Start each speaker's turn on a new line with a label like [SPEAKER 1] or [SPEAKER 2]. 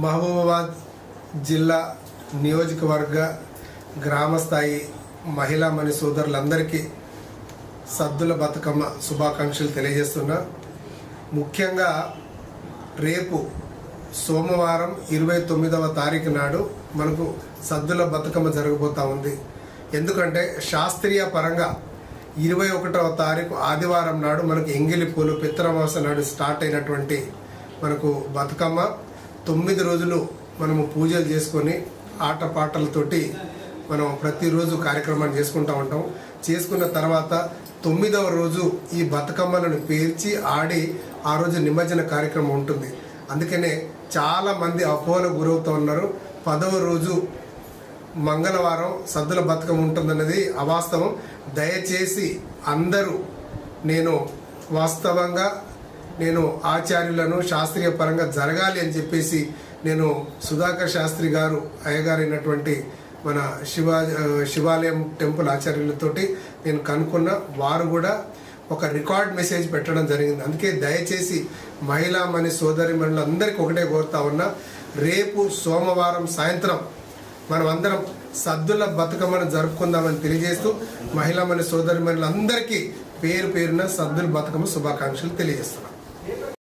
[SPEAKER 1] మహబూబాబాద్ జిల్లా నియోజకవర్గ గ్రామస్థాయి మహిళా మణి సోదరులందరికీ సద్దుల బతుకమ్మ శుభాకాంక్షలు తెలియజేస్తున్నా. ముఖ్యంగా రేపు సోమవారం 29వ తారీఖు నాడు మనకు సద్దుల బతుకమ్మ జరగబోతా ఉంది. ఎందుకంటే శాస్త్రీయ పరంగా 21వ తారీఖు ఆదివారం నాడు మనకు ఎంగిలి పూలు పిత్రమాస నాడు స్టార్ట్ అయినటువంటి మనకు బతుకమ్మ 9 రోజులు మనము పూజలు చేసుకొని ఆటపాటలతోటి మనం ప్రతిరోజు కార్యక్రమాన్ని చేసుకుంటూ ఉంటాం. చేసుకున్న తర్వాత 9వ రోజు ఈ బతుకమ్మలను పేర్చి ఆడి ఆ రోజు నిమజ్జన కార్యక్రమం ఉంటుంది. అందుకనే చాలామంది అపోహలకు గురవుతూ ఉన్నారు. 10వ రోజు మంగళవారం సద్దుల బతుకమ్మ ఉంటుందన్నది అవాస్తవం. దయచేసి అందరూ వాస్తవంగా నేను ఆచార్యులను శాస్త్రీయ పరంగా జరగాలి అని చెప్పేసి నేను సుధాకర్ శాస్త్రి గారు అయ్యగారైనటువంటి మన శివాలయం టెంపుల్ ఆచార్యులతోటి నేను కనుక్కున్న వారు కూడా ఒక రికార్డ్ మెసేజ్ పెట్టడం జరిగింది. అందుకే దయచేసి మహిళా మణి సోదరిమణులందరికీ ఒకటే కోరుతా ఉన్నా, రేపు సోమవారం సాయంత్రం మనం అందరం సద్దుల బతుకమ్మను జరుపుకుందామని తెలియజేస్తూ మహిళా మణి సోదరిమణులందరికీ పేరు పేరున సద్దుల బతుకమ్మ శుభాకాంక్షలు తెలియజేస్తున్నాం.